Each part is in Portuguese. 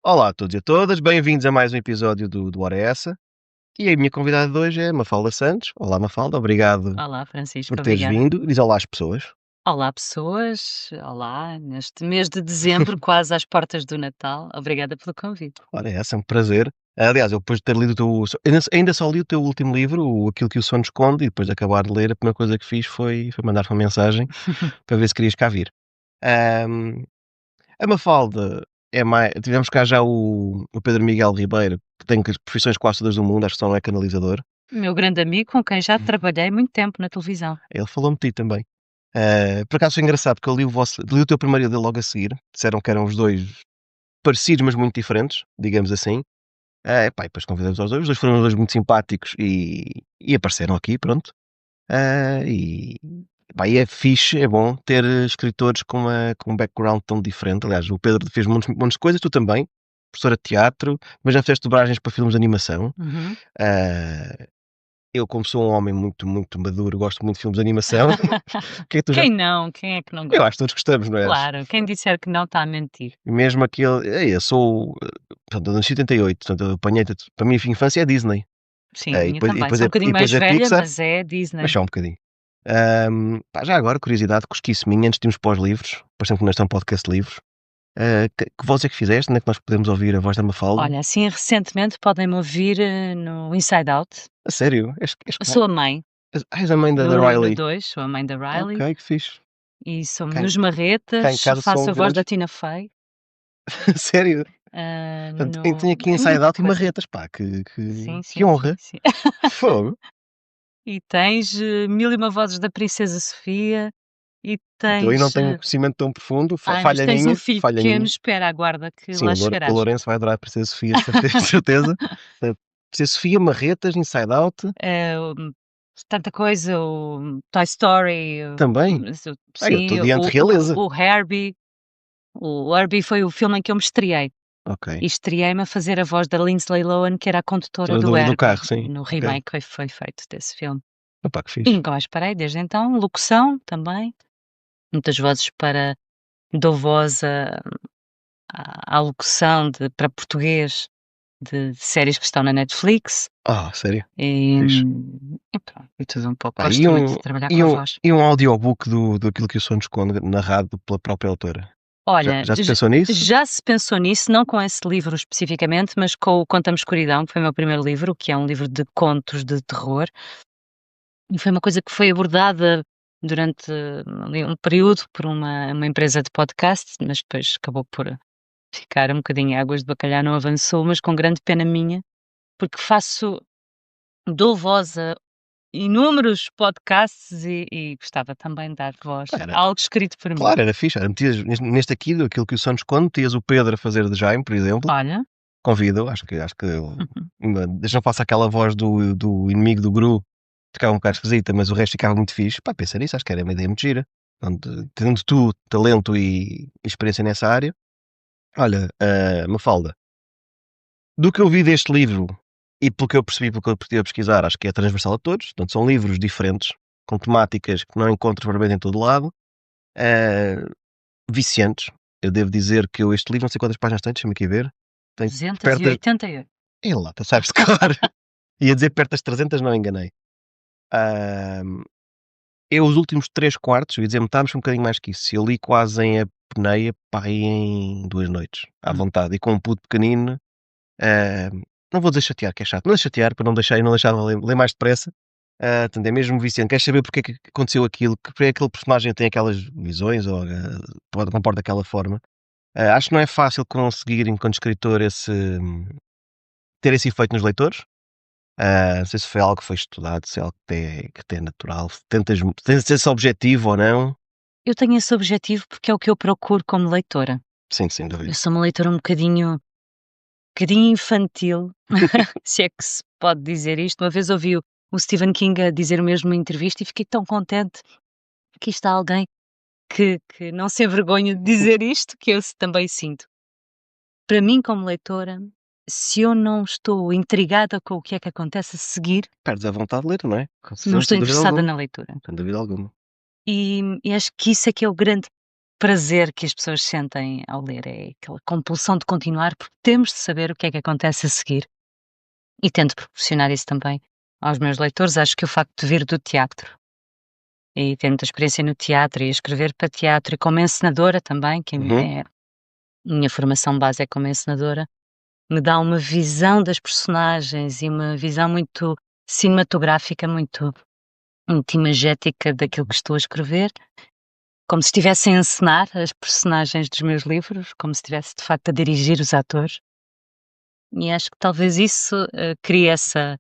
Olá a todos e a todas, bem-vindos a mais um episódio do Hora é Essa. E a minha convidada de hoje é Mafalda Santos. Olá, Mafalda, obrigado Olá, por Francisco, teres obrigada. vindo. Diz olá às pessoas. Olá, pessoas. Olá, neste mês de dezembro, quase às portas do Natal. Obrigada pelo convite. Hora é Essa, é um prazer. Aliás, eu depois de ter lido o teu. Ainda só li o teu último livro, Aquilo que o Sono Esconde, e depois de acabar de ler, a primeira coisa que fiz foi mandar-te uma mensagem para ver se querias cá vir. Ahm, a Mafalda é mais. Tivemos cá já o Pedro Miguel Ribeiro, que tem as profissões quase todas do mundo, acho que só não é canalizador. Meu grande amigo com quem já trabalhei muito tempo na televisão. Ele falou-me de ti também. Por acaso foi engraçado porque eu li o teu primeiro e o dele logo a seguir. Disseram que eram os dois parecidos, mas muito diferentes, digamos assim. Epá, e depois convidamos aos dois. Os dois foram os dois muito simpáticos e apareceram aqui, pronto. E, pá, e é fixe, é bom ter escritores com um background tão diferente. Aliás, o Pedro fez montes de coisas, tu também. Professora de teatro, mas já fizeste dobragens para filmes de animação. Uhum. Ah, eu, como sou um homem muito, muito maduro, gosto muito de filmes de animação. O que é que tu já. Quem não? Quem é que não Eu gosta? acho que todos gostamos, não é? Claro, quem disser que não está a mentir. Mesmo aquele. Eu sou. Portanto, eu nasci em 78, portanto, eu apanhei. Para mim, a infância é Disney. Sim, a E minha depois, também. Sou um e bocadinho mais depois é velha, Pixar, mas é mas Disney. só um bocadinho. Pá, já agora, curiosidade, cosquice minha, antes de irmos para os livros, parecendo que neste é um podcast de livros. Que voz é que fizeste? Onde é que nós podemos ouvir a voz da Mafalda? Olha, assim recentemente podem-me ouvir no Inside Out. A sério? Eu sou a mãe És a mãe da do Riley. dois, sou a mãe da Riley. Ok, que fixe. E sou Cá em, nos cá em Marretas, casa faço são a voz da grandes. Tina Fey. Sério? Portanto, tenho aqui É Inside muita Out e coisa. Marretas, pá, Sim, que sim, sim, honra. sim. Fogo. E tens, Mil e uma vozes da Princesa Sofia, e Então, eu não tens, tenho um conhecimento tão profundo, ai, mas tens um filho falha pequeno, minha. espera, aguarda que Sim, lá O chegarás. Lourenço vai adorar a Princesa Sofia, de certeza. De certeza. Princesa Sofia, Marretas, Inside Out, O tanta coisa, o Toy Story, também. Eu estou sim, diante de realeza. o Herbie. O Herbie foi o filme em que eu me estreiei, Ok. e estreiei-me a fazer a voz da Lindsay Lohan, que era a condutora do Do Herbie, carro, sim. no Ok. remake que foi feito desse filme. Opa, que E fixe. nunca mais parei desde então. Locução também, muitas vozes para dou voz à locução para português de séries que estão na Netflix, Sério? e, Fixe. e pronto, e tudo um pouco. Pá, Gosto muito de trabalhar com a voz. e um audiobook do Aquilo que o Sono Esconde, narrado pela própria autora. Olha, Já se pensou nisso? já se pensou nisso, não com esse livro especificamente, mas com o Conta-me Escuridão, que foi o meu primeiro livro, que é um livro de contos de terror, e foi uma coisa que foi abordada durante ali um período por uma empresa de podcast, mas depois acabou por ficar um bocadinho águas de bacalhau, não avançou, mas com grande pena minha, porque dou voz a inúmeros podcasts e gostava também de dar voz Pá, a algo escrito por mim. claro, era fixe. Metias neste aqui, do Aquilo que o Sono Esconde, metias o Pedro a fazer de Jaime, por exemplo. Olha, Convido, acho que desde não faço aquela voz do inimigo do Gru, ficava um bocado esquisita, mas o resto ficava muito fixe. Pá, pensei nisso, acho que era uma ideia muito gira. Portanto, tendo tu talento e experiência nessa área, olha, Mafalda, do que eu vi deste livro e pelo que eu percebi, pelo que eu estive a pesquisar, acho que é transversal a todos. Portanto, são livros diferentes, com temáticas que não encontro verdadeiramente em todo lado, eh, viciantes. Eu devo dizer que este livro, não sei quantas páginas tem, deixa-me aqui ver. Tem perto das. 288. É lá, tu sabes de cor. Ia dizer perto das 300, não enganei. Ahm, eu os últimos 3 quartos, eu ia dizer metade, mas foi um bocadinho mais que isso. Eu li quase em apneia, pá, aí em 2 noites, à Hum. vontade. E com um puto pequenino, não vou dizer chatear, que é chato, não é chatear, para não deixar e não deixar de ler mais depressa. Portanto, é mesmo viciante. Queres saber porque é que aconteceu aquilo? Que porque é que aquele personagem tem aquelas visões ou pode comporta daquela forma? Acho que não é fácil conseguir, enquanto escritor, ter esse efeito nos leitores. Não sei se foi algo que foi estudado, se é algo que te é natural, se tens esse objetivo ou não. Eu tenho esse objetivo porque é o que eu procuro como leitora. Sim, sem Eu dúvida. sou uma leitora um bocadinho infantil, se é que se pode dizer isto. Uma vez ouvi o Stephen King a dizer o mesmo numa entrevista e fiquei tão contente que está alguém que não se envergonha de dizer isto, que eu também sinto. Para mim, como leitora, se eu não estou intrigada com o que é que acontece a seguir, Perdes a vontade de ler, não é? não estou Sem dúvida interessada alguma, na leitura. sem dúvida alguma. E acho que isso é que é o grande prazer que as pessoas sentem ao ler, é aquela compulsão de continuar, porque temos de saber o que é que acontece a seguir. E tento proporcionar isso também aos meus leitores. Acho que o facto de vir do teatro e ter muita experiência no teatro e escrever para teatro e como encenadora também, que Uhum. é a minha formação base é como encenadora, me dá uma visão das personagens e uma visão muito cinematográfica, muito imagética daquilo que estou a escrever, como se estivesse a encenar as personagens dos meus livros, como se estivesse de facto a dirigir os atores. E acho que talvez isso, crie essa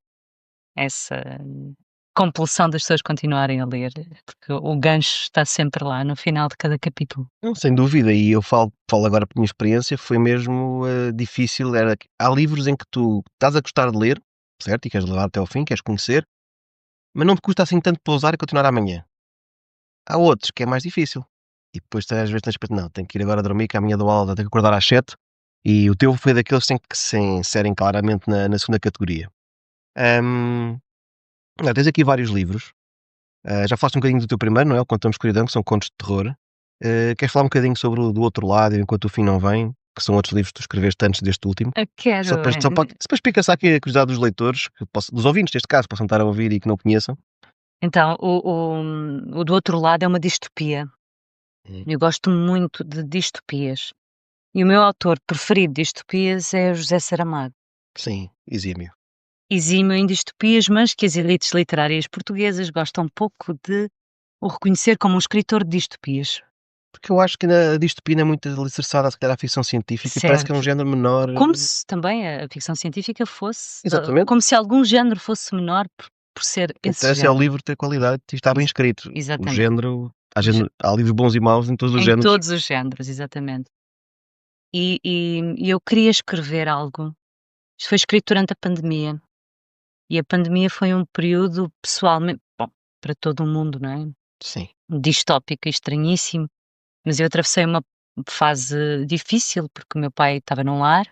compulsão das pessoas continuarem a ler, porque o gancho está sempre lá no final de cada capítulo. Não, sem dúvida, e eu falo agora por minha experiência, foi mesmo, difícil, há livros em que tu estás a gostar de ler, certo, e queres levar até ao fim, queres conhecer, mas não te custa assim tanto pausar e continuar amanhã. Há outros que é mais difícil, e depois às vezes tens de "Não, tenho que ir agora dormir que amanhã dou aula, tenho que acordar às 7", e o teu foi daqueles que se inserem claramente na segunda categoria. Hum, Tens aqui vários livros, já falaste um bocadinho do teu primeiro, não é, o Conta-me Escuridão, que são contos de terror. Queres falar um bocadinho sobre o Do Outro Lado e Enquanto o Fim Não Vem, que são outros livros que tu escreveste antes deste último? Quero, Só para explicar aqui a curiosidade dos leitores, dos ouvintes neste caso, possam estar a ouvir e que não conheçam. então, o Do Outro Lado é uma distopia. Hum. Eu gosto muito de distopias. E o meu autor preferido de distopias é o José Saramago. Sim, exímio. Exímio em distopias, mas que as elites literárias portuguesas gostam pouco de o reconhecer como um escritor de distopias. Porque eu acho que a distopia é muito alicerçada, se calhar, à ficção científica e parece que é um Certo. género menor. Como se também a ficção científica fosse, Exatamente. como se algum género fosse menor por ser O que esse interessa é o género. livro ter qualidade e estar bem Ex escrito. O exatamente. género, O gé há livros bons e maus em todos os Em géneros. todos os géneros, exatamente. E eu queria escrever algo. Isto foi escrito durante a pandemia, e a pandemia foi um período pessoalmente bom, para todo o mundo, não é, Sim. distópico e estranhíssimo, mas eu atravessei uma fase difícil, porque o meu pai estava num lar,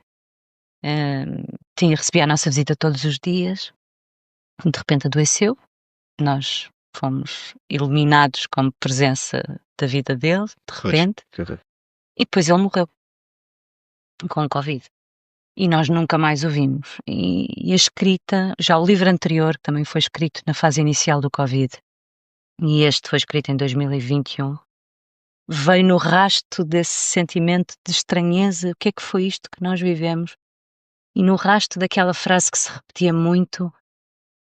recebia a nossa visita todos os dias, de repente adoeceu, nós fomos iluminados como presença da vida dele, de Pois. repente, e depois ele morreu com Covid. E nós nunca mais o vimos. E a escrita, já o livro anterior, que também foi escrito na fase inicial do Covid, e este foi escrito em 2021, veio no rasto desse sentimento de estranheza. O que é que foi isto que nós vivemos? E no rasto daquela frase que se repetia muito,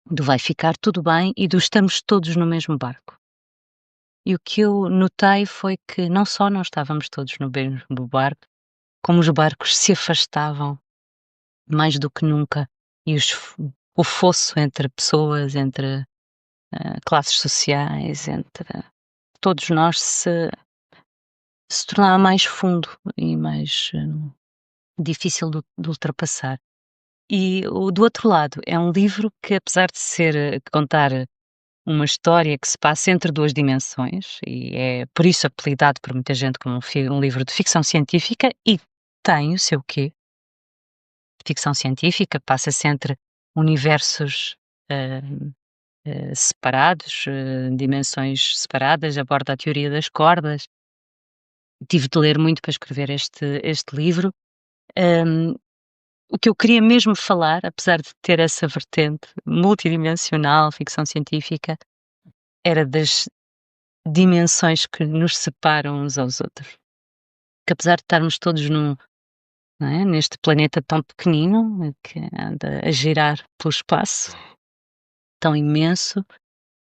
do vai ficar tudo bem e do estamos todos no mesmo barco. E o que eu notei foi que não só não estávamos todos no mesmo barco, como os barcos se afastavam mais do que nunca, e o fosso entre pessoas, entre, classes sociais, entre todos nós se tornava mais fundo e mais, difícil de ultrapassar. E o Do Outro Lado é um livro que, apesar de ser de contar uma história que se passa entre 2 dimensões, e é por isso apelidado por muita gente como um livro de ficção científica, e tem o seu quê. Ficção científica passa-se entre universos, hã, separados, dimensões separadas, aborda a teoria das cordas. Tive de ler muito para escrever este livro. Hã, o que eu queria mesmo falar, apesar de ter essa vertente multidimensional, ficção científica, era das dimensões que nos separam uns aos outros. Que apesar de estarmos todos não é, neste planeta tão pequenino, que anda a girar pelo espaço, tão imenso,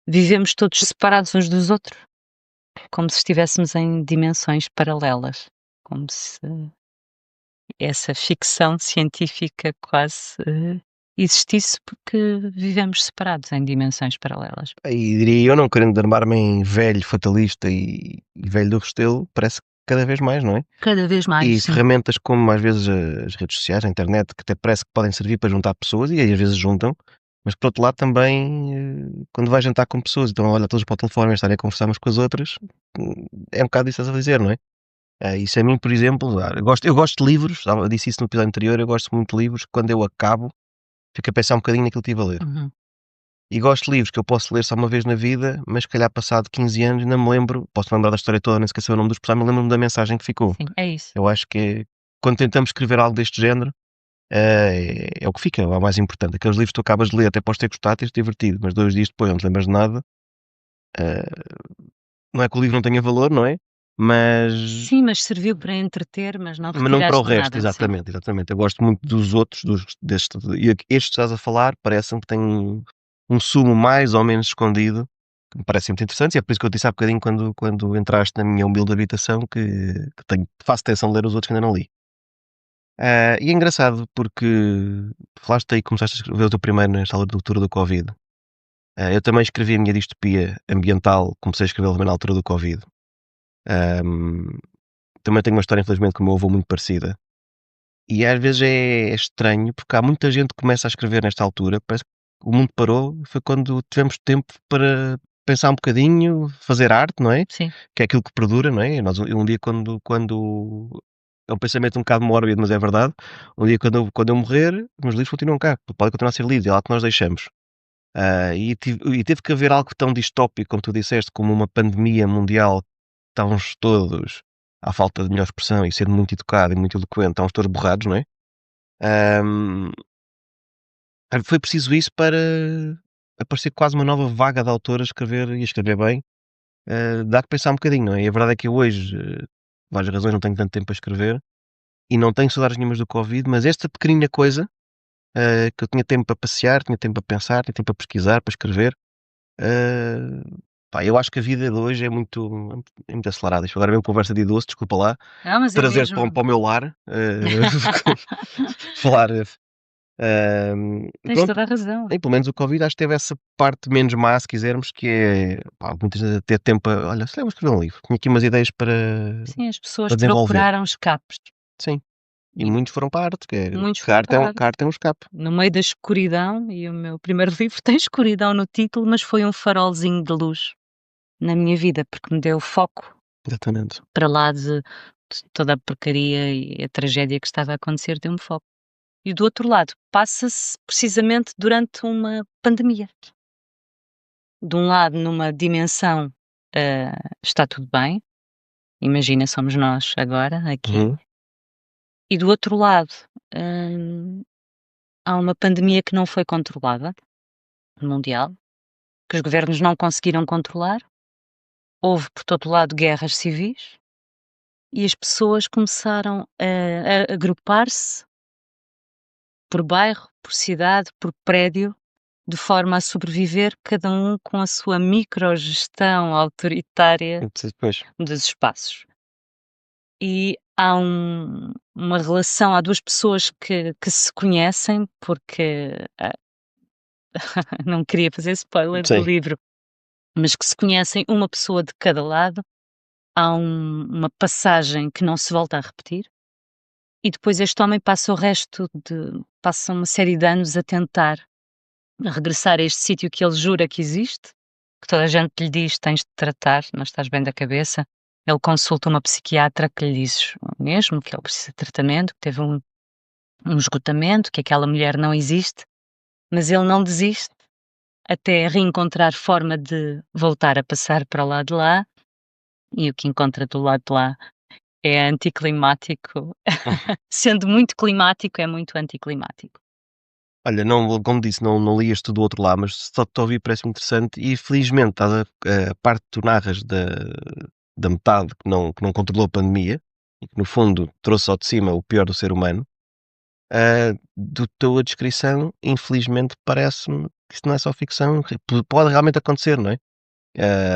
vivemos todos separados uns dos outros, como se estivéssemos em dimensões paralelas, como se essa ficção científica quase, existisse, porque vivemos separados em dimensões paralelas. E diria eu, não querendo armar-me em velho fatalista e velho do Restelo, parece que cada vez mais, não é? Cada vez E mais, sim. ferramentas como às vezes as redes sociais, a internet, que até parece que podem servir para juntar pessoas e às vezes juntam, mas por outro lado também, quando vais jantar com pessoas, então olha todos para o telefone e estarem a conversar umas com as outras, é um bocado isso que estás a dizer, não é? Isso a mim, por exemplo, eu gosto de livros, eu disse isso no episódio anterior, eu gosto muito de livros, quando eu acabo, fico a pensar um bocadinho naquilo que estive a ler. Uhum. E gosto de livros que eu posso ler só uma vez na vida, mas se calhar passado 15 anos ainda me lembro, posso lembrar da história toda, nem esquecer o nome dos personagens, mas lembro-me da mensagem que ficou. Sim, é isso. Eu acho que quando tentamos escrever algo deste género, é o que fica, é o mais importante. Aqueles livros que tu acabas de ler, até podes ter gostado, teres divertido, mas 2 dias depois não te lembras de nada. eh, não é que o livro não tenha valor, não é? Mas Sim, mas serviu para entreter, mas não Mas não para o retiraste resto, nada, sim. exatamente, exatamente. Eu gosto muito dos outros, deste, e este que estás a falar parece-me que tem um sumo mais ou menos escondido, que me parece muito interessante, e é por isso que eu disse há bocadinho quando entraste na minha humilde habitação que faço atenção de ler os outros que ainda não li. E é engraçado porque falaste aí que começaste a escrever o teu primeiro nesta altura do Covid. Eu também escrevi a minha distopia ambiental, comecei a escrever também na altura do Covid. Ahm, Também tenho uma história, infelizmente, com o meu avô muito parecida. E às vezes é estranho, porque há muita gente que começa a escrever nesta altura, parece que o mundo parou, foi quando tivemos tempo para pensar um bocadinho, fazer arte, não é? Sim. Que é aquilo que perdura, não é? Nós um dia quando é um pensamento um bocado mórbido, mas é verdade, um dia quando eu morrer, os meus livros continuam cá, podem continuar a ser lidos, é lá que nós deixamos. E teve que haver algo tão distópico, como tu disseste, como uma pandemia mundial, estávamos todos, à falta de melhor expressão, e sendo muito educado e muito eloquente, estávamos todos borrados, não é? Ahm, Foi preciso isso para aparecer quase uma nova vaga de autores a escrever e a escrever bem. Dá que pensar um bocadinho, não é? E a verdade é que eu hoje, por várias razões, não tenho tanto tempo para escrever e não tenho saudades nenhumas do Covid, mas esta pequenina coisa, que eu tinha tempo para passear, tinha tempo para pensar, tinha tempo para pesquisar, para escrever. eh, Pá, eu acho que a vida de hoje é muito acelerada. Isto agora é mesmo conversa de idoso, desculpa lá, Não, mas é trazer para, mesmo. para o meu lar, falar. Tens Pronto, toda a razão. e pelo menos o Covid acho que teve essa parte menos má, se quisermos, que é pá, muitas vezes ter tempo a, olha, se lembro de escrever um livro, tinha aqui umas ideias Sim, as pessoas para desenvolver. procuraram escapes Sim, e e muitos foram para a arte, muitos que foram para a que a arte. arte é um escape. No meio da escuridão, e o meu primeiro livro tem escuridão no título, mas foi um farolzinho de luz na minha vida, porque me deu foco Exatamente. para lá de toda a porcaria e a tragédia que estava a acontecer, deu-me foco. E do outro lado, passa-se precisamente durante uma pandemia. De um lado, numa dimensão, está tudo bem, imagina, somos nós agora, aqui, Uhum. e do outro lado, hum, há uma pandemia que não foi controlada, mundial, que os governos não conseguiram controlar, houve por todo lado guerras civis e as pessoas começaram a agrupar-se por bairro, por cidade, por prédio, de forma a sobreviver, cada um com a sua microgestão autoritária Depois, dos espaços. E há uma relação, há 2 pessoas que se conhecem, porque, não queria fazer spoiler do sim, livro, mas que se conhecem uma pessoa de cada lado, há uma passagem que não se volta a repetir, e depois este homem passa uma série de anos a tentar regressar a este sítio que ele jura que existe, que toda a gente lhe diz: "Tens de tratar, não estás bem da cabeça". Ele consulta uma psiquiatra que lhe diz o mesmo, que ele precisa de tratamento, que teve um esgotamento, que aquela mulher não existe, mas ele não desiste até reencontrar forma de voltar a passar para o lado de lá, e o que encontra do lado de lá é anticlimático. Sendo muito climático, é muito anticlimático. olha, não, como disse, não li este do outro lado, mas só te ouvi parece interessante e felizmente estás a parte que tu narras da metade que não controlou a pandemia e que no fundo trouxe ao de cima o pior do ser humano. Do tua descrição, infelizmente parece-me que isto não é só ficção, que pode realmente acontecer, não é?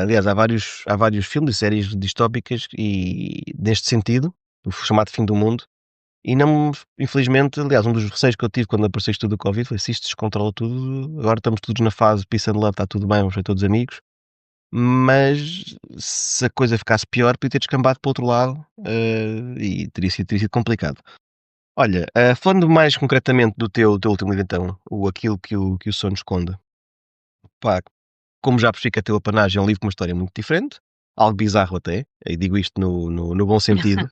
Aliás, há vários filmes e séries distópicas e neste sentido, o chamado fim do mundo, e não, infelizmente, aliás, um dos receios que eu tive quando apareceu isto tudo do Covid foi se isto descontrola tudo, agora estamos todos na fase peace and love, está tudo bem, vamos ser todos amigos, mas se a coisa ficasse pior, podia ter descambado para o outro lado, e teria sido complicado. Olha, falando mais concretamente do teu último livro então, o Aquilo que o Sono Esconde. Pá, como já percebi que a teu apanagem é um livro com uma história muito diferente, algo bizarro até, e digo isto no bom sentido.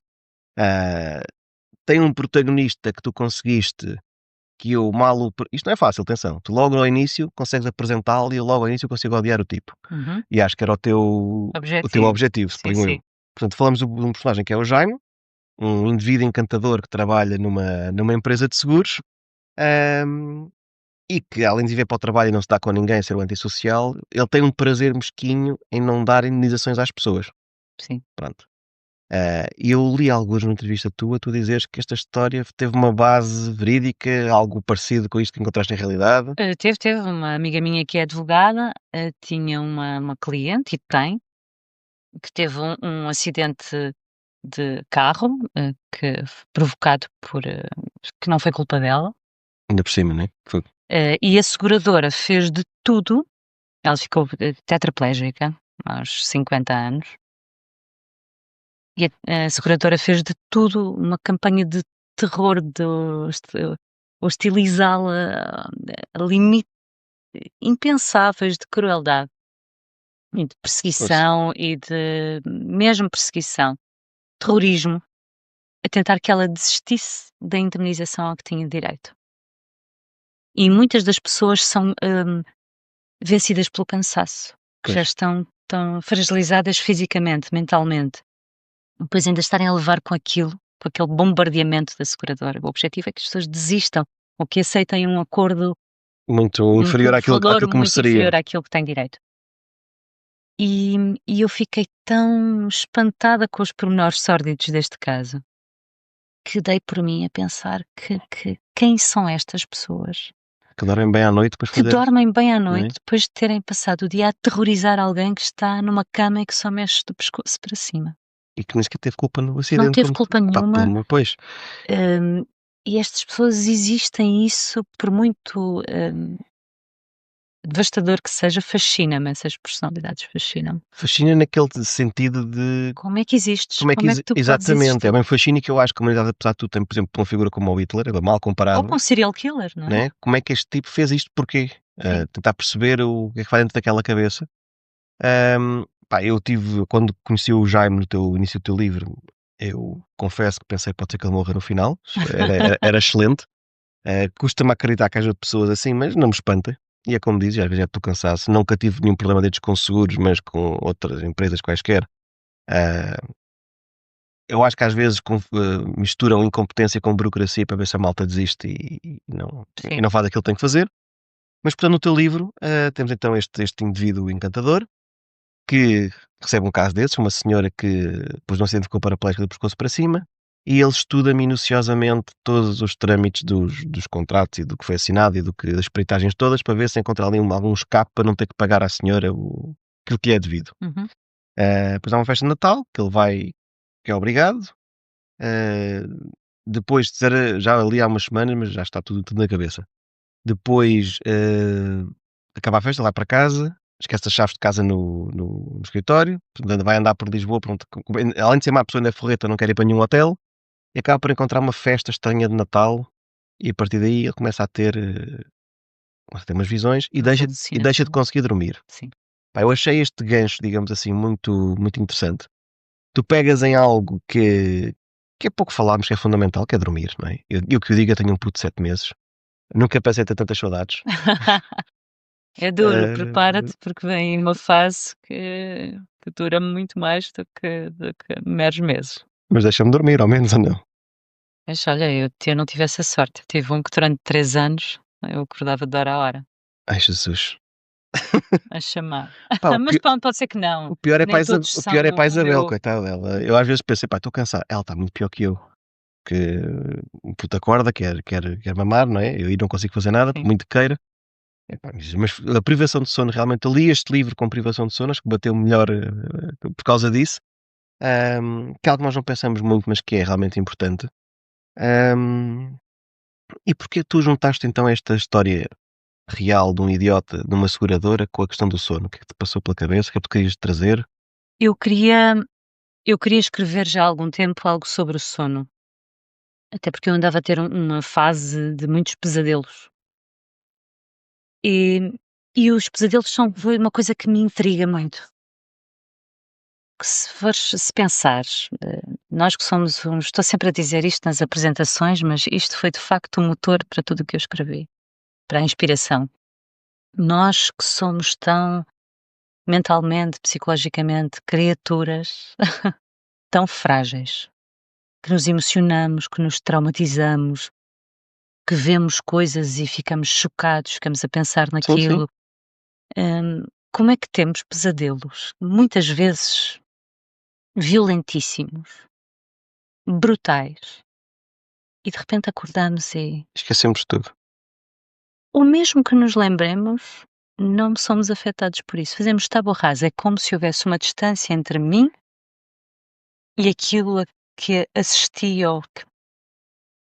Ah, Tem um protagonista que tu conseguiste, que eu mal isto não é fácil, atenção, tu logo ao início consegues apresentá-lo e eu logo ao início consigo odiar o tipo. E acho que era o teu objetivo, Sim, suponho eu. sim. Portanto, falamos de um personagem que é o Jaime, um indivíduo encantador que trabalha numa empresa de seguros, hum, e que além de viver para o trabalho e não se dá com ninguém, ser um antissocial, ele tem um prazer mesquinho em não dar indenizações às pessoas. Sim. Pronto. E eu li alguns numa entrevista tua, tu dizes que esta história teve uma base verídica, algo parecido com isto que encontraste em realidade. Teve uma amiga minha que é advogada, tinha uma cliente, e tem, que teve um acidente de carro, provocado por, que não foi culpa dela, Ainda por cima, né? Foi e a seguradora fez de tudo. Ela ficou, tetraplégica aos 50 anos, e a seguradora fez de tudo, uma campanha de terror, de hostilizá-la a limites impensáveis de crueldade e de Pois. perseguição e de mesmo perseguição, terrorismo, a tentar que ela desistisse da indemnização a que tinha direito. E muitas das pessoas são, vencidas pelo cansaço, que já Pois. estão tão fragilizadas fisicamente, mentalmente. Depois ainda estarem a levar com aquilo, com aquele bombardeamento da seguradora. O objetivo é que as pessoas desistam, ou que aceitem um acordo, Muito inferior valor àquilo que muito mereceria. inferior àquilo que têm direito. E eu fiquei tão espantada com os pormenores sórdidos deste caso, que dei por mim a pensar que quem são estas pessoas Que dormem bem à noite depois que fazer, dormem bem à não é? noite depois de terem passado o dia a aterrorizar alguém que está numa cama e que só mexe do pescoço para cima. E que nem sequer teve culpa no Não acidente, teve como culpa pá, nenhuma. pois, E estas pessoas existem, isso por muito, devastador que seja, fascina-me, essas personalidades fascinam-me. fascina naquele sentido de Como é que existes? como é que Como é que tu podes exatamente, é existir? bem fascina que eu acho que a humanidade, apesar de tudo, tem, por exemplo, uma figura como o Hitler, agora mal Ou comparado, com serial killer, não é? né? Como é que este tipo fez isto, porquê? Sim. Tentar perceber o que é que vai dentro daquela cabeça. Pá, eu tive, quando conheci o Jaime no início do teu livro, eu confesso que pensei pode ser que ele morra no final, era excelente. Custa-me acreditar que haja pessoas assim, mas não me espanta. E é como dizes, às vezes é pelo cansaço. Nunca tive nenhum problema destes com seguros, mas com outras empresas quaisquer. Ah, eu acho que às vezes misturam incompetência com burocracia para ver se a malta desiste e Sim. não faz aquilo que tem que fazer. Mas, portanto, no teu livro, temos então este indivíduo encantador que recebe um caso desses, uma senhora que depois de um acidente ficou paraplégica do pescoço para cima, e ele estuda minuciosamente todos os trâmites dos contratos e do que foi assinado e das peritagens todas para ver se encontra ali algum escape para não ter que pagar à senhora aquilo que lhe é devido. Uhum. Depois há uma festa de Natal, que ele vai, que é obrigado. eh, Depois de ser, já ali há umas semanas, mas já está tudo na cabeça. Depois acaba a festa, vai para casa, esquece as chaves de casa no escritório, portanto vai andar por Lisboa, pronto, além de ser má pessoa ainda é forreta, não quer ir para nenhum hotel, e acaba por encontrar uma festa estranha de Natal, e a partir daí ele começa a ter umas visões As e deixa de alucinações. conseguir dormir. Sim. Pá, eu achei este gancho, digamos assim, muito interessante. Tu pegas em algo que é pouco falado, mas que é fundamental, que é dormir, não é? E o que eu digo, eu tenho um puto de 7 meses, nunca pensei ter tantas saudades. É duro, Eh, prepara-te, porque vem uma fase que dura muito mais do que meros meses. Mas deixa-me dormir, ao menos, ou não? Mas olha, eu não tive essa sorte. Eu tive um que durante 3 anos eu acordava de hora a hora, Ai, Jesus. a chamar. Pá, Mas pronto, pode ser que não, o pior é nem para todos O pior são é para a como Isabel, eu. coitada dela. Eu às vezes pensei: "Pá, estou cansado". Ela está muito pior que eu, que o puto acorda, quer mamar, não é? Eu aí não consigo fazer nada, por Sim. muito que queira. Epá, mas a privação de sono, realmente, eu li este livro com privação de sono, acho que bateu melhor, por causa disso. Que é algo que nós não pensamos muito, mas que é realmente importante. Hum, e porquê tu juntaste então esta história real de um idiota de uma seguradora com a questão do sono? O que é que te passou pela cabeça? O que é que tu querias trazer? Eu queria eu queria escrever já há algum tempo algo sobre o sono, até porque eu andava a ter uma fase de muitos pesadelos. E e os pesadelos foi uma coisa que me intriga muito, porque se pensares, nós que somos estou sempre a dizer isto nas apresentações, mas isto foi de facto o motor para tudo o que eu escrevi, para a inspiração. Nós que somos tão mentalmente, psicologicamente, criaturas tão frágeis, que nos emocionamos, que nos traumatizamos, que vemos coisas e ficamos chocados, ficamos a pensar Sim, sim. naquilo. Como é que temos pesadelos, muitas vezes violentíssimos, brutais, e de repente acordamos e Esquecemos de tudo. o mesmo que nos lembremos, não somos afetados por isso. Fazemos tábua rasa, é como se houvesse uma distância entre mim e aquilo a que assisti ou que Sim,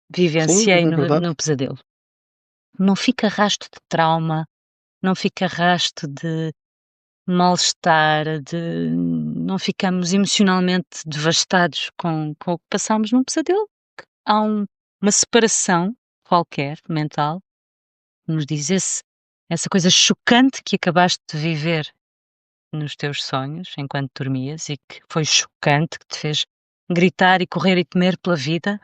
vivenciei é no verdade. no pesadelo. Não fica rastro de trauma, não fica rastro de mal-estar, de não ficamos emocionalmente devastados com o que passámos num pesadelo. Há uma separação qualquer mental, que nos diz essa coisa chocante que acabaste de viver nos teus sonhos, enquanto dormias, e que foi chocante, que te fez gritar e correr e temer pela vida,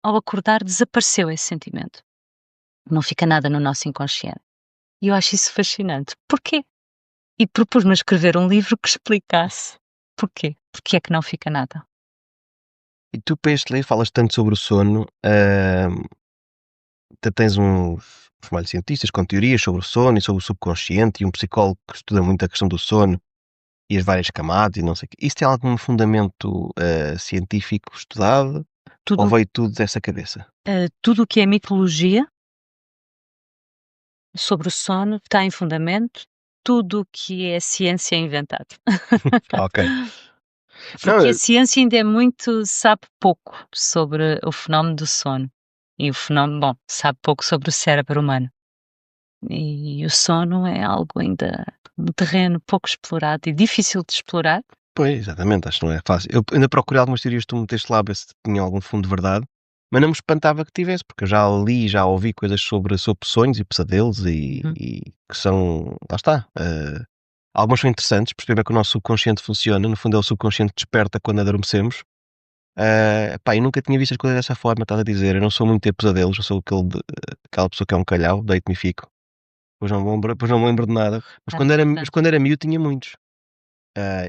ao acordar desapareceu esse sentimento. Não fica nada no nosso inconsciente. E eu acho isso fascinante. Porquê? E propus-me a escrever um livro que explicasse porquê. Porque é que não fica nada. E tu para este livro falas tanto sobre o sono, até tens uns trabalhos cientistas com teorias sobre o sono e sobre o subconsciente e um psicólogo que estuda muito a questão do sono e as várias camadas e não sei o quê. Isso tem algum fundamento, científico estudado ou Tudo, veio tudo dessa cabeça? tudo o que é mitologia sobre o sono tem fundamento, tudo o que é ciência é inventado. Ok. Não, Porque a ciência ainda é muito sabe pouco sobre o fenómeno do sono. E o fenómeno, bom, sabe pouco sobre o cérebro humano. E o sono é algo ainda um terreno pouco explorado e difícil de explorar. pois, exatamente, acho que não é fácil. Eu ainda procurei algumas teorias que tu meteste lá, a ver se tinha algum fundo de verdade, mas não me espantava que tivesse, porque eu já li, já ouvi coisas sobre sonhos e pesadelos Uhum. e que são, lá está, algumas são interessantes, perceber como é que o nosso subconsciente funciona, no fundo é o subconsciente que desperta quando adormecemos. Pá, eu nunca tinha visto as coisas dessa forma, estás a dizer, eu não sou muito ter pesadelos, eu sou aquela pessoa que é um calhau, deito-me e fico, depois não me lembro de nada, Ah, verdade. mas quando era miúdo tinha muitos.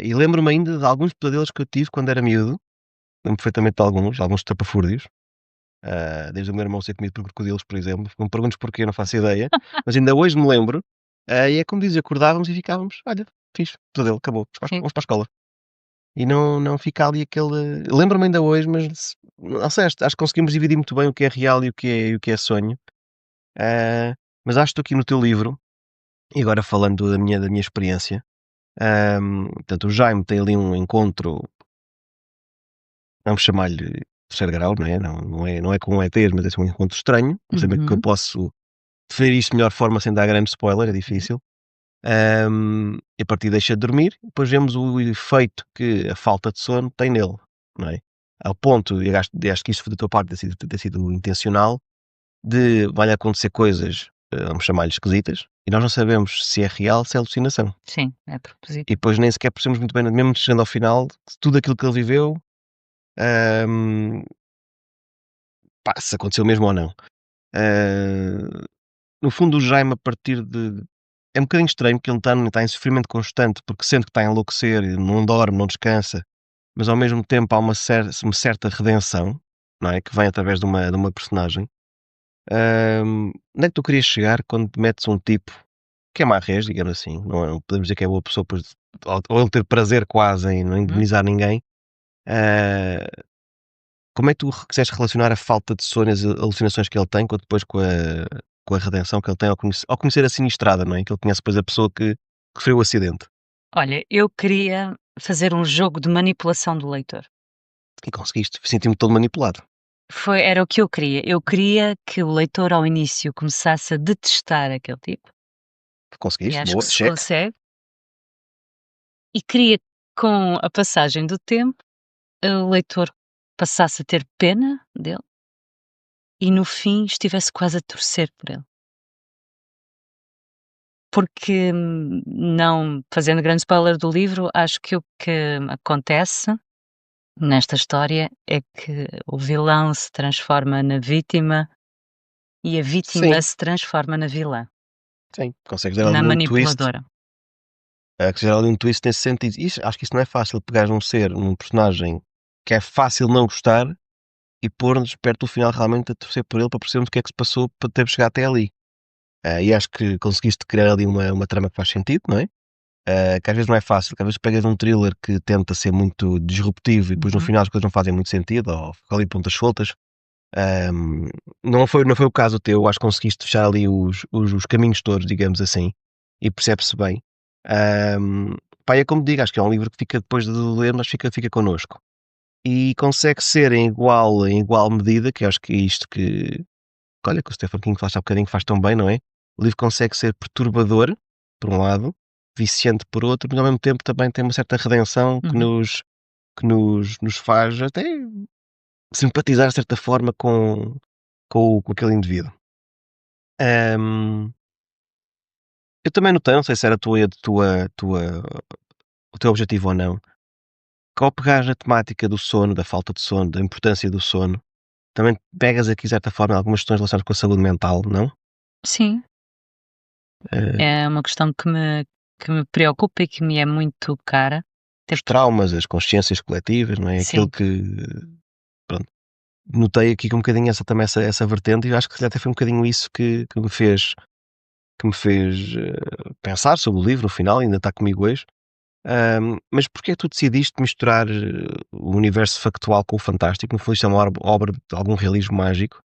E lembro-me ainda de alguns pesadelos que eu tive quando era miúdo, lembro perfeitamente de alguns estapafúrdios, desde o meu irmão ser comido por crocodilos, por exemplo. Não me perguntes porquê, não faço ideia, mas ainda hoje me lembro. E é como dizes, acordávamos e ficávamos, olha, fixe, pesadelo, acabou, Sim. vamos para a escola. E não fica ali aquele. Lembro-me ainda hoje, mas não sei, acho que conseguimos dividir muito bem o que é real e o que é sonho. Ah, mas acho que estou aqui no teu livro, e agora falando da minha experiência. Portanto, o Jaime tem ali um encontro, vamos chamar-lhe terceiro grau, não é? Não é com ETs, mas é assim um encontro estranho. Não sei como é que eu Uhum. posso definir isto de melhor forma sem dar grande spoiler, é Uhum. difícil. E a partir deixa de dormir, depois vemos o efeito que a falta de sono tem nele, não é? Ao ponto, e acho que isso da tua parte ter sido intencional, de vai acontecer coisas, vamos chamar-lhe esquisitas, e nós não sabemos se é real, se é alucinação. Sim, é E proposito. depois nem sequer percebemos muito bem, mesmo chegando ao final, se tudo aquilo que ele viveu, hum, pá, se aconteceu mesmo ou não. Ah, no fundo, o Jaime, a partir de. É um bocadinho estranho, porque ele está em sofrimento constante, porque sente que está a enlouquecer, e não dorme, não descansa, mas ao mesmo tempo há uma certa redenção, não é? Que vem através de uma personagem. Onde é que tu querias chegar quando te metes um tipo que é marrês, digamos assim, não podemos dizer que é boa pessoa, pois, ou ele ter prazer quase em não Uhum. indenizar ninguém. Ah, Como é que tu quiseste relacionar a falta de sono e as alucinações que ele tem depois com a redenção que ele tem ao conhecer a sinistrada, não é? Que ele conhece depois a pessoa que sofreu o acidente. Olha, eu queria fazer um jogo de manipulação do leitor. E conseguiste, senti-me todo manipulado. Era o que eu queria. Eu queria que o leitor ao início começasse a detestar aquele tipo, e Conseguiste, acho que boa, se cheque. consegue, e queria que com a passagem do tempo, o leitor passasse a ter pena dele e no fim estivesse quase a torcer por ele. porque, não fazendo grande spoiler do livro, acho que o que acontece nesta história é que o vilão se transforma na vítima e a vítima Sim, se transforma na vilã, sim, consegues dar na ali um twist, manipuladora. consegues dar ali um twist nesse sentido. Acho que isso não é fácil, pegares um ser, um personagem que é fácil não gostar e pôr-nos perto do final realmente a torcer por ele para percebermos o que é que se passou para ter chegado até ali. E acho que conseguiste criar ali uma trama que faz sentido, não é? Que às vezes não é fácil, que às vezes pegas um thriller que tenta ser muito disruptivo e depois no Uhum, final as coisas não fazem muito sentido, ou ficam ali pontas soltas. Ahm, não foi o caso teu, acho que conseguiste fechar ali os caminhos todos, digamos assim, e percebe-se bem. Ahm, Pá, é como digo, acho que é um livro que fica depois de ler, mas fica connosco. E consegue ser em igual medida, que acho que é isto que olha, que o Stephen King falaste há bocadinho faz tão bem, não é? O livro consegue ser perturbador, por um lado, viciante por outro, mas ao mesmo tempo também tem uma certa redenção que uhum. nos faz até simpatizar de certa forma com aquele indivíduo. Ahm, eu também notei, não sei se era o teu objetivo ou não, que ao pegares na temática do sono, da falta de sono, da importância do sono, também pegas aqui de certa forma algumas questões relacionadas com a saúde mental, não? Sim, Ah, é uma questão que me preocupa e que me é muito cara, até os porque traumas, as consciências coletivas, não é? Aquilo sim. que, pronto, notei aqui que um bocadinho essa vertente e acho que se calhar até foi um bocadinho isso que me fez pensar sobre o livro no final, ainda está comigo hoje. Mas porque é que tu decidiste misturar o universo factual com o fantástico? No fundo, isto é uma obra de algum realismo mágico.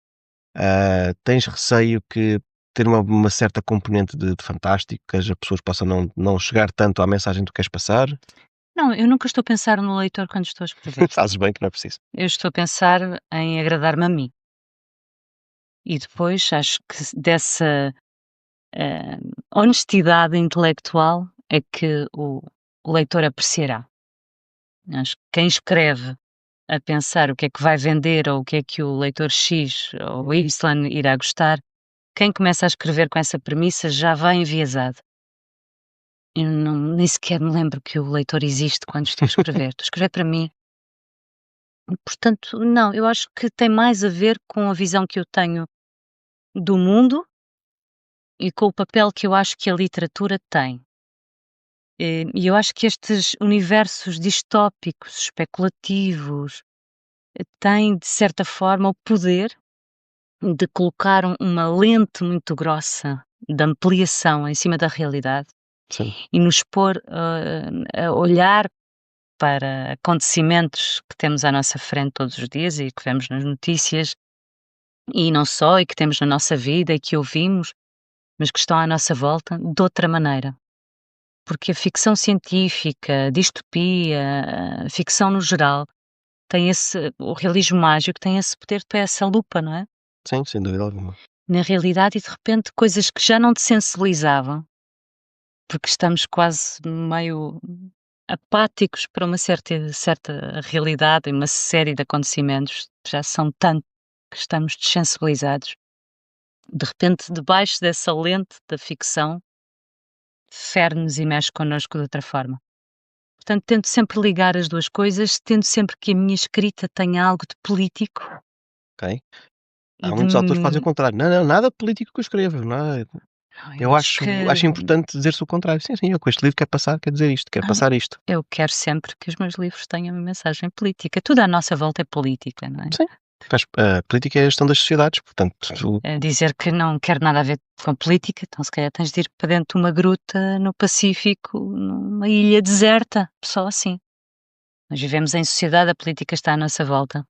Tens receio que ter uma certa componente de fantástico, que as pessoas possam não chegar tanto à mensagem que tu queres passar? Não, eu nunca estou a pensar no leitor quando estou a escrever. Fazes bem que não é preciso. Eu estou a pensar em agradar-me a mim. E depois acho que dessa, eh, honestidade intelectual é que o leitor apreciará. Acho que quem escreve a pensar o que é que vai vender ou o que é que o leitor X ou Y irá gostar, quem começa a escrever com essa premissa já vai enviesado. Eu nem sequer me lembro que o leitor existe quando estou a escrever. Estou a escrever para mim. Portanto, não, eu acho que tem mais a ver com a visão que eu tenho do mundo e com o papel que eu acho que a literatura tem. E eu acho que estes universos distópicos, especulativos, têm, de certa forma, o poder de colocar uma lente muito grossa de ampliação em cima da realidade Sim, e nos pôr a olhar para acontecimentos que temos à nossa frente todos os dias e que vemos nas notícias e não só, e que temos na nossa vida e que ouvimos, mas que estão à nossa volta de outra maneira. Porque a ficção científica, a distopia, a ficção no geral, tem o realismo mágico tem esse poder de pôr essa lupa, não é? sim, sem dúvida alguma. Na realidade e de repente coisas que já não te sensibilizavam, porque estamos quase meio apáticos para uma certa realidade e uma série de acontecimentos, já são tanto que estamos desensibilizados. De repente, debaixo dessa lente da ficção, fere-nos e mexe connosco de outra forma. Portanto, tento sempre ligar as 2 coisas, tendo sempre que a minha escrita tenha algo de político Ok? e Há de muitos autores que fazem o contrário. Não, não, nada político que eu escrevo. Nada. eu Eu acho acho importante dizer-se o contrário. Sim, sim, eu com este livro quero passar, quero dizer isto, quero ah, passar isto. eu quero sempre que os meus livros tenham uma mensagem política. Tudo à nossa volta é política, não é? Sim. A política é a gestão das sociedades, portanto, Dizer que não quer nada a ver com política, então se calhar tens de ir para dentro de uma gruta no Pacífico, numa ilha deserta, só assim. Nós vivemos em sociedade, a política está à nossa volta.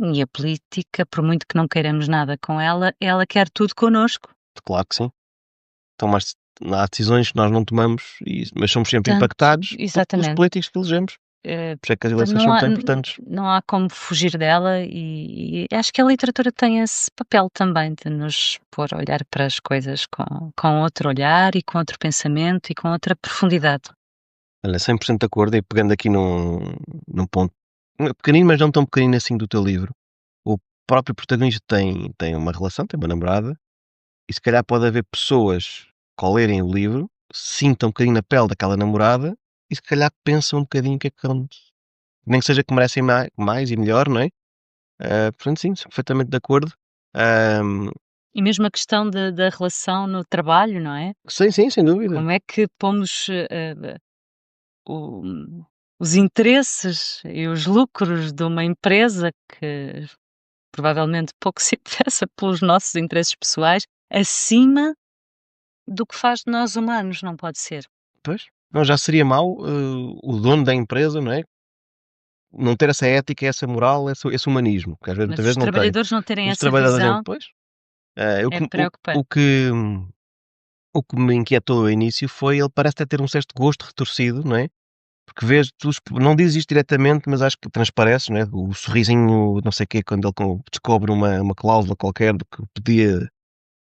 E a política, por muito que não queiramos nada com ela quer tudo connosco. claro que sim. Então, mas há decisões que nós não tomamos, mas somos sempre Portanto, impactados pelos exatamente. políticos que elegemos. Por isso é que as Portanto, eleições são tão importantes. não há como fugir dela e acho que a literatura tem esse papel também de nos pôr a olhar para as coisas com outro olhar e com outro pensamento e com outra profundidade. Olha, 100% de acordo, e pegando aqui num ponto pequenino, mas não tão pequenino assim do teu livro. O próprio protagonista tem uma relação, tem uma namorada, e se calhar pode haver pessoas que ao lerem o livro sintam um bocadinho na pele daquela namorada e se calhar pensam um bocadinho o que é que nem que seja que merecem mais e melhor, não é? Portanto, sim, sou perfeitamente de acordo. Ahm, E mesmo a questão da relação no trabalho, não é? sim, sim, sem dúvida. Como é que pomos, o os interesses e os lucros de uma empresa que provavelmente pouco se interessa pelos nossos interesses pessoais, acima do que faz de nós humanos, não pode ser. Pois, não, já seria mau o dono da empresa, não é? Não ter essa ética, essa moral, esse humanismo, que às vezes, Mas muitas os vezes não tem. trabalhadores não terem Os essa trabalhadores, visão pois, eh, o é que preocupante. o que o que me inquietou ao início foi ele parece até ter um certo gosto retorcido, não é? Porque vês, não diz isto diretamente, mas acho que transparece, não é? O sorrisinho, não sei o quê, quando ele descobre uma cláusula qualquer de que podia,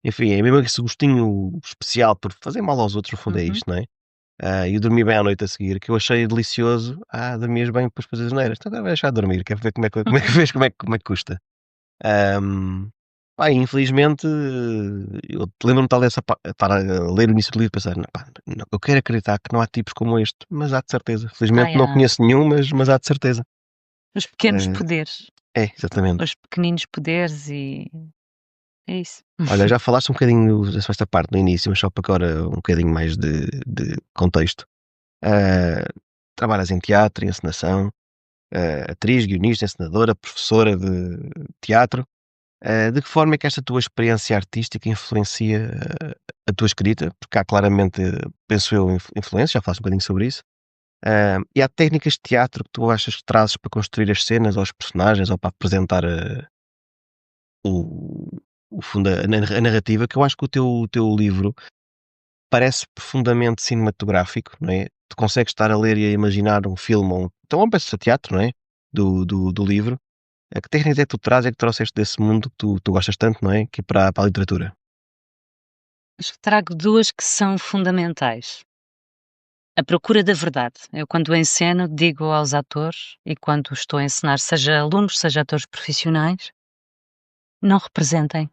enfim, é mesmo esse gostinho especial por fazer mal aos outros, no fundo é Uhum. isto, não é? E dormi bem à noite a seguir, que eu achei delicioso. Dormias bem depois de fazer as neiras. Então agora vai deixar de dormir, quero ver como é que vês, como é que custa. Ahm, infelizmente, eu lembro-me tal dessa estar a ler o início do livro e pensar, "Não, pá, não, eu quero acreditar que não há tipos como este, mas há de certeza. Felizmente Ai, não conheço nenhum, mas há de certeza. os pequenos Eh, poderes, exatamente. os pequeninos poderes e é isso. Olha, já falaste um bocadinho desta parte no início, mas só para agora um bocadinho mais de contexto. Ah, trabalhas em teatro, em encenação, atriz, guionista, encenadora, professora de teatro. De que forma é que esta tua experiência artística influencia a tua escrita? Porque há claramente, penso eu, influência, já falaste um bocadinho sobre isso. E há técnicas de teatro que tu achas que trazes para construir as cenas ou os personagens ou para apresentar o, o fundo, a narrativa, que eu acho que o teu livro parece profundamente cinematográfico, não é? Tu consegues estar a ler e a imaginar um filme, então uma peça de teatro, não é? Do livro. Que técnicas é que tu trazes, é que trouxeste desse mundo que tu gostas tanto, não é? Que é para a literatura. Acho que trago 2 que são fundamentais. A procura da verdade. Eu quando enceno digo aos atores e quando estou a encenar, seja alunos, seja atores profissionais, não representem.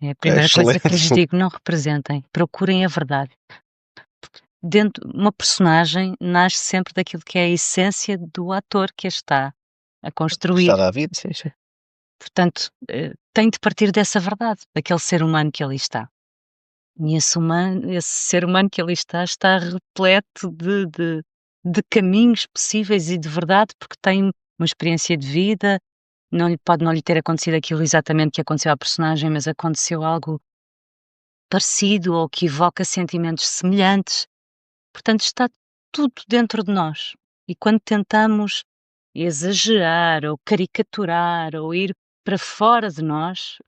É a primeira coisa que lhes Excelente. digo, não representem, procurem a verdade. Dentro uma personagem nasce sempre daquilo que é a essência do ator que a está a Está construir. David. Ou seja, portanto, tem de partir dessa verdade, daquele ser humano que ali está. E esse ser humano que ali está repleto de caminhos possíveis e de verdade, porque tem uma experiência de vida, pode não lhe ter acontecido aquilo exatamente que aconteceu à personagem, mas aconteceu algo parecido ou que evoca sentimentos semelhantes. Portanto, está tudo dentro de nós. E quando tentamos exagerar ou caricaturar ou ir para fora de nós,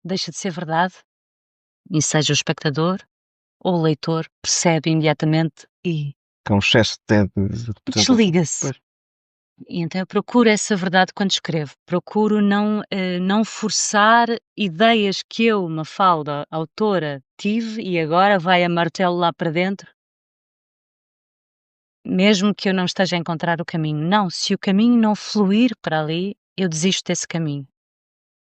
deixa de ser verdade, e seja o espectador ou o leitor percebe imediatamente e Que é um excesso de representação. desliga-se. Pois. E então eu procuro essa verdade quando escrevo. Procuro não forçar ideias que eu, Mafalda, autora, tive e agora vai a martelo lá para dentro, mesmo que eu não esteja a encontrar o caminho. Não, se o caminho não fluir para ali, eu desisto desse caminho.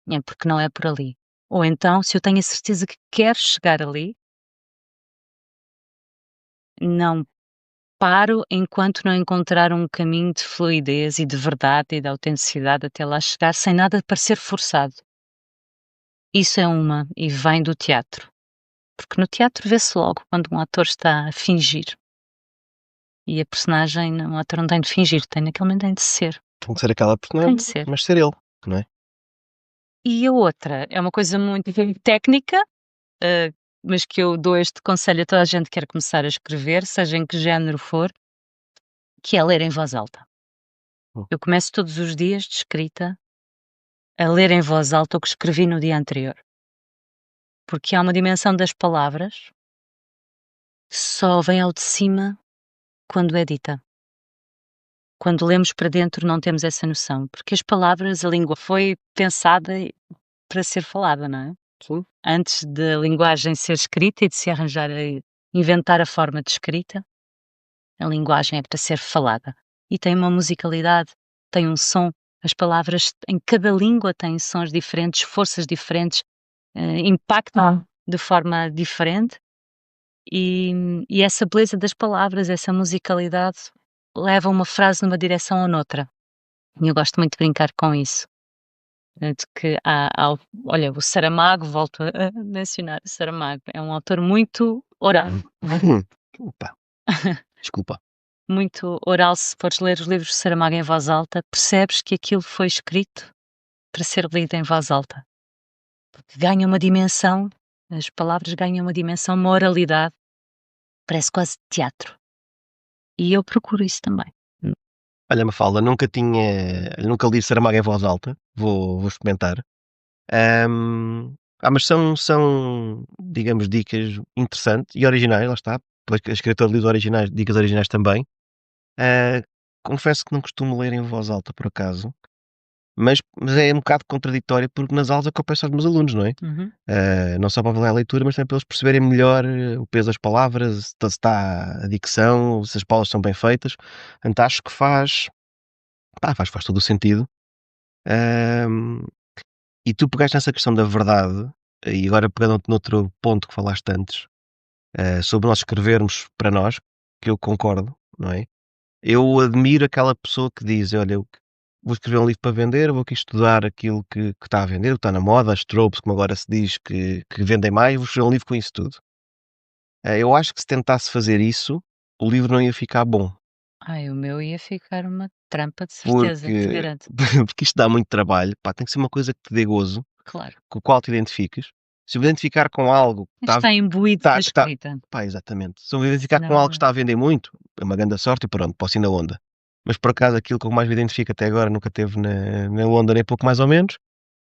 É porque não é por ali. Ou então, se eu tenho a certeza que quero chegar ali, não paro enquanto não encontrar um caminho de fluidez e de verdade e de autenticidade até lá chegar, sem nada parecer forçado. Isso é uma, e vem do teatro. Porque no teatro vê-se logo quando um ator está a fingir. E a personagem, o ator não tem de fingir, tem naquele momento tem de ser. Tem que ser aquela Tem de personagem, ser. mas ser ele, não é? E a outra é uma coisa muito técnica, eh, mas que eu dou este conselho a toda a gente que quer começar a escrever, seja em que género for, que é ler em voz alta. Hum. Eu começo todos os dias de escrita a ler em voz alta o que escrevi no dia anterior. Porque há uma dimensão das palavras que só vem ao de cima quando é dita. Quando lemos para dentro não temos essa noção, porque as palavras, a língua foi pensada para ser falada, não é? Sim. Antes da linguagem ser escrita e de se arranjar inventar a forma de escrita, a linguagem é para ser falada. E tem uma musicalidade, tem um som, as palavras em cada língua têm sons diferentes, forças diferentes, impactam de forma diferente e essa beleza das palavras, essa musicalidade leva uma frase numa direção ou noutra. E eu gosto muito de brincar com isso. De que olha, o Saramago, volto a mencionar o Saramago, é um autor muito oral, Opa, desculpa. muito oral. Se fores ler os livros de Saramago em voz alta, percebes que aquilo foi escrito para ser lido em voz alta. Porque ganha uma dimensão, as palavras ganham uma dimensão, uma oralidade, parece quase teatro. E eu procuro isso também. Olha, Mafalda, nunca li Saramago em voz alta, vou experimentar. Mas são, digamos, dicas interessantes e originais, lá está, pois que a escritora de livros originais, dicas originais também. Ah, confesso que não costumo ler em voz alta, por acaso, mas é um bocado contraditório, porque nas aulas é que eu peço aos meus alunos, não é? Uhum. Não só para avaliar a leitura, mas também para eles perceberem melhor o peso das palavras, se está a dicção, se as palavras são bem feitas. Portanto, acho que faz todo o sentido. Ahm, e tu pegaste nessa questão da verdade, e agora pegando noutro ponto que falaste antes, sobre nós escrevermos para nós, que eu concordo, não é? Eu admiro aquela pessoa que diz: "Olha, eu vou escrever um livro para vender, vou aqui estudar aquilo que está a vender, o que está na moda, as tropes, como agora se diz, que vendem mais, vou escrever um livro com isso tudo". Eu acho que se tentasse fazer isso, o livro não ia ficar bom, Ai, o meu ia ficar uma trampa de certeza, te porque garanto. porque isto dá muito trabalho, pá, tem que ser uma coisa que te dê gozo, Claro. com o qual te identifiques. Se eu me identificar com algo que está Está imbuído da tá que está escrita. pá, exatamente. Se eu me identificar com algo que Não, está a vender muito, é uma grande sorte e pronto, posso ir na onda. Mas por acaso aquilo que eu mais me identifico até agora nunca teve na onda nem pouco mais ou menos.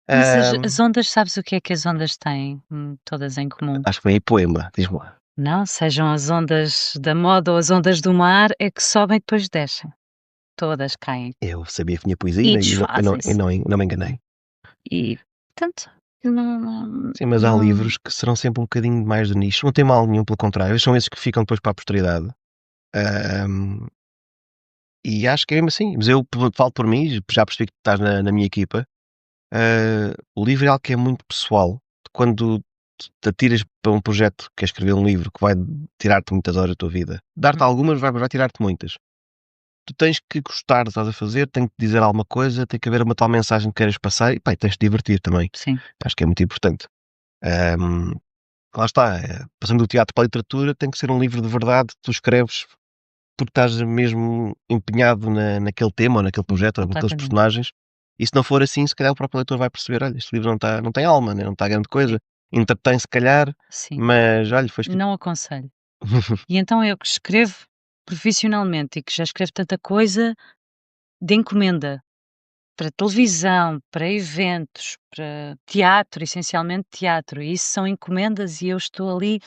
mas as Hã, as ondas, sabes o que é que as ondas têm, todas em comum? acho que vem aí poema, diz-me lá. Não, sejam as ondas da moda ou as ondas do mar, é que sobem e depois descem. Todas caem Eu sabia que tinha poesia e e desfazem-se. não me enganei. E, portanto, não Sim, mas há não livros que serão sempre um bocadinho mais de nicho, não tem mal nenhum, pelo contrário, são esses que ficam depois para a posteridade. Hã, e acho que é mesmo assim, mas eu falo por mim, já percebi que estás na minha equipa. O livro é algo que é muito pessoal. Quando te atiras para um projeto que é escrever um livro que vai tirar-te muitas horas da tua vida, dar-te uhum, algumas, vai tirar-te muitas. Tu tens que gostar do que estás a fazer, tem que te dizer alguma coisa, tem que haver uma tal mensagem que queres passar e pá, e tens de te divertir também. sim, Acho que é muito importante. Ahm, Lá está, passando do teatro para a literatura, tem que ser um livro de verdade, tu escreves porque estás mesmo empenhado naquele tema ou naquele projeto ou naqueles completamente. personagens. E se não for assim, se calhar o próprio leitor vai perceber: olha, este livro não tem alma, né? Não está grande coisa, entretém se calhar, Sim, mas olha, foi escrito. não aconselho. E então eu que escrevo profissionalmente e que já escrevo tanta coisa de encomenda, para televisão, para eventos, para teatro, essencialmente teatro, e isso são encomendas e eu estou ali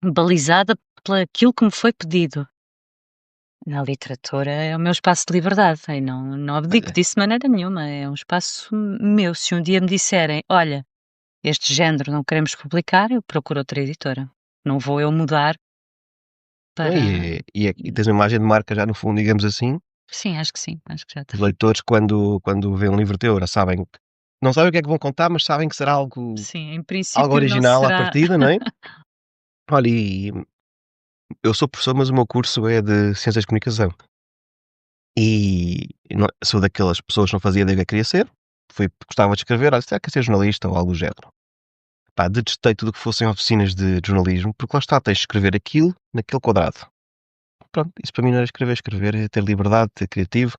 balizada por aquilo que me foi pedido. Na literatura é o meu espaço de liberdade e não abdico Olha, disso de maneira nenhuma, é um espaço meu. Se um dia me disserem: "Olha, este género não queremos publicar", eu procuro outra editora. Não vou eu mudar não, para e tens uma imagem de marca já no fundo, digamos assim. sim, acho que sim, acho que já Os tem. leitores, quando vêem um livro teu, já sabem não sabem o que é que vão contar, mas sabem que será Sim, em algo princípio não original à será partida, não é? Olha, e eu sou professor, mas o meu curso é de Ciências de Comunicação. E não sou daquelas pessoas que não fazia ideia do que queria ser, gostava de escrever, olha, será que quer ser jornalista ou algo do género? Pá, detestei tudo o que fossem oficinas de jornalismo, porque lá está, tens de escrever aquilo naquele quadrado. Pronto, isso para mim não era escrever, escrever é ter liberdade, ter criativo.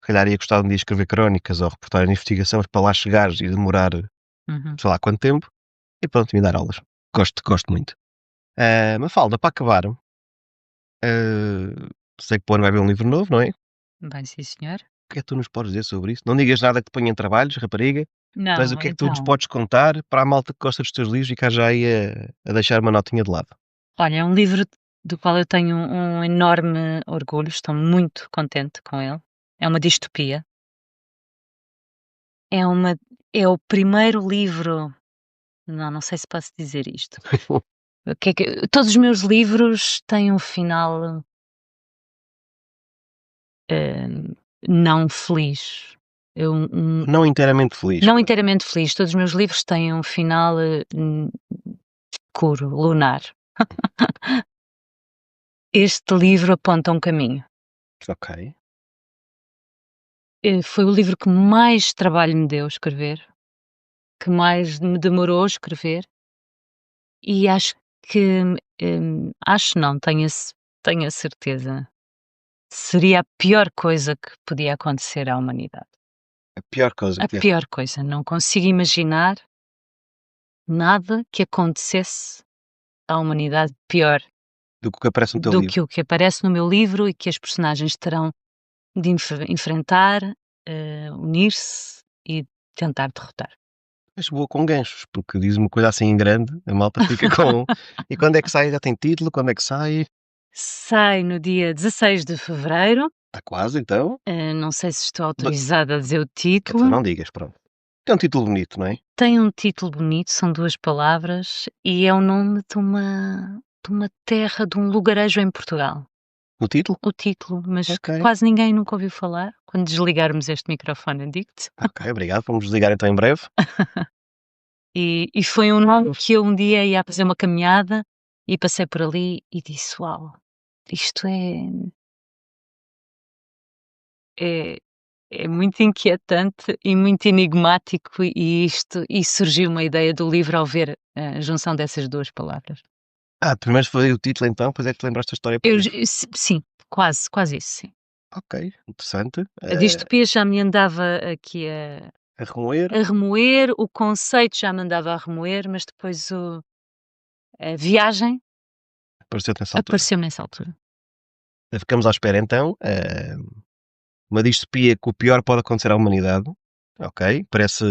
Se calhar ia gostar de um dia de escrever crónicas ou reportagens de investigação, mas para lá chegares e demorar uhum, sei lá quanto tempo, e pronto, me dar aulas. Gosto muito. Mafalda, para acabar, sei que para o ano vai haver um livro novo, não é? vai sim senhor. O que é que tu nos podes dizer sobre isso? Não digas nada que te ponha em trabalhos, rapariga, mas o Não, que é que tu nos então, podes contar para a malta que gosta dos teus livros e cá já aí a deixar uma notinha de lado? olha, é um livro do qual eu tenho um enorme orgulho, estou muito contente com ele. É uma distopia. É uma é o primeiro livro, não sei se posso dizer isto. O que é que todos os meus livros têm um final, não feliz. Eu Não inteiramente feliz. não inteiramente feliz, todos os meus livros têm um final, escuro, lunar. Este livro aponta um caminho. Ok. Foi o livro que mais trabalho me deu escrever, que mais me demorou a escrever, e acho que, acho não, tenho a certeza, seria a pior coisa que podia acontecer à humanidade. A pior coisa A que pior coisa, não consigo imaginar nada que acontecesse à humanidade pior do que aparece no teu do livro. que o que aparece no meu livro e que as personagens terão de enfrentar, unir-se e tentar derrotar. És boa com ganchos, porque diz uma coisa assim em grande, a malta fica com. E quando é que sai? Já tem título? Quando é que sai? Sai no dia 16 de fevereiro, Está quase, então. não sei se estou Ba- autorizada a dizer o Então título. não digas, pronto. Tem um título bonito, não é? Tem um título bonito, são 2 palavras e é o nome de uma terra, de um lugarejo em Portugal. No título? O título, mas Ok. que quase ninguém nunca ouviu falar. Quando desligarmos este microfone eu digo-te. Ok, obrigado. Vamos desligar então em breve. E foi um nome que eu um dia ia fazer uma caminhada e passei por ali e disse: "Uau, isto é é muito inquietante e muito enigmático", e surgiu uma ideia do livro ao ver a junção dessas 2 palavras. Primeiro foi o título então, depois é que te lembraste da história para o Eu livro. j sim, quase isso, sim. Ok, interessante. A distopia já me andava aqui A remoer, a remoer, o conceito já me andava a remoer, mas depois a viagem apareceu-te nessa altura. apareceu nessa altura. Ficamos à espera então. Uma distopia que o pior pode acontecer à humanidade. Ok, parece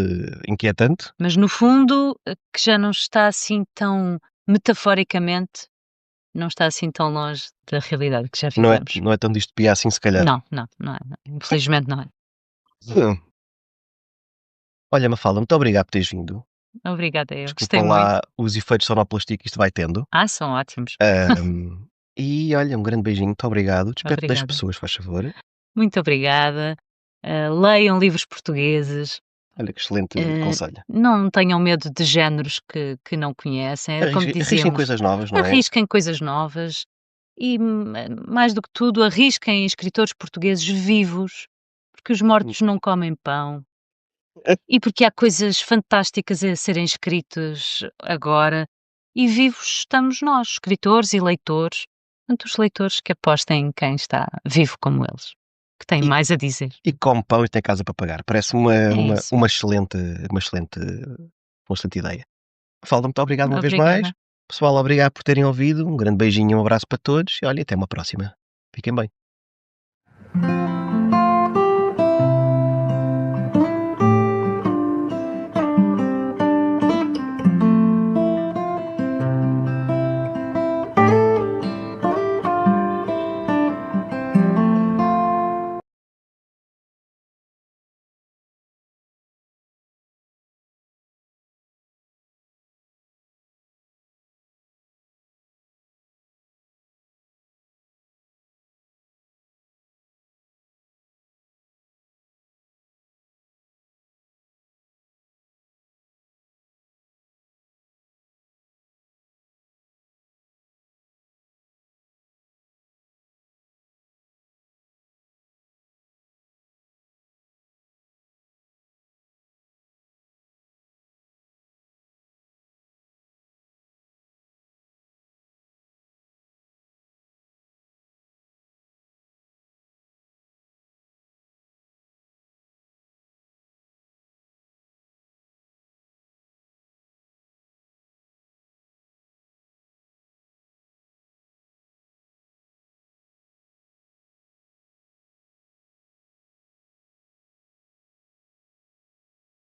inquietante. Mas no fundo, que já não está assim tão metaforicamente, não está assim tão longe da realidade que já vivemos. Não é tão distopia assim, se calhar. Não é, não. Infelizmente não é. Hum. Olha, Mafalda, muito obrigado por teres vindo. Obrigada eu, Desculpa gostei muito. lá os efeitos sonoplastia que isto vai tendo. São ótimos. Ahm, e olha, um grande beijinho, muito obrigado. Despede das Obrigada. pessoas, faz favor. Muito obrigada. Leiam livros portugueses, Olha que excelente conselho. não tenham medo de géneros que não conhecem, é como Arrisquem dizíamos, coisas novas, não é? arrisquem coisas novas e, mais do que tudo, arrisquem escritores portugueses vivos, porque os Hum. mortos não comem pão e porque há coisas fantásticas a serem escritas agora e vivos estamos nós, escritores e leitores, portanto os leitores que apostem em quem está vivo como eles, que tem E, mais a dizer. e come pão e tem casa para pagar. Parece É isso. uma excelente ideia. Mafalda, muito obrigado uma vez mais. Obrigada. Pessoal, obrigado por terem ouvido. Um grande beijinho e um abraço para todos. E olha, até uma próxima. Fiquem bem.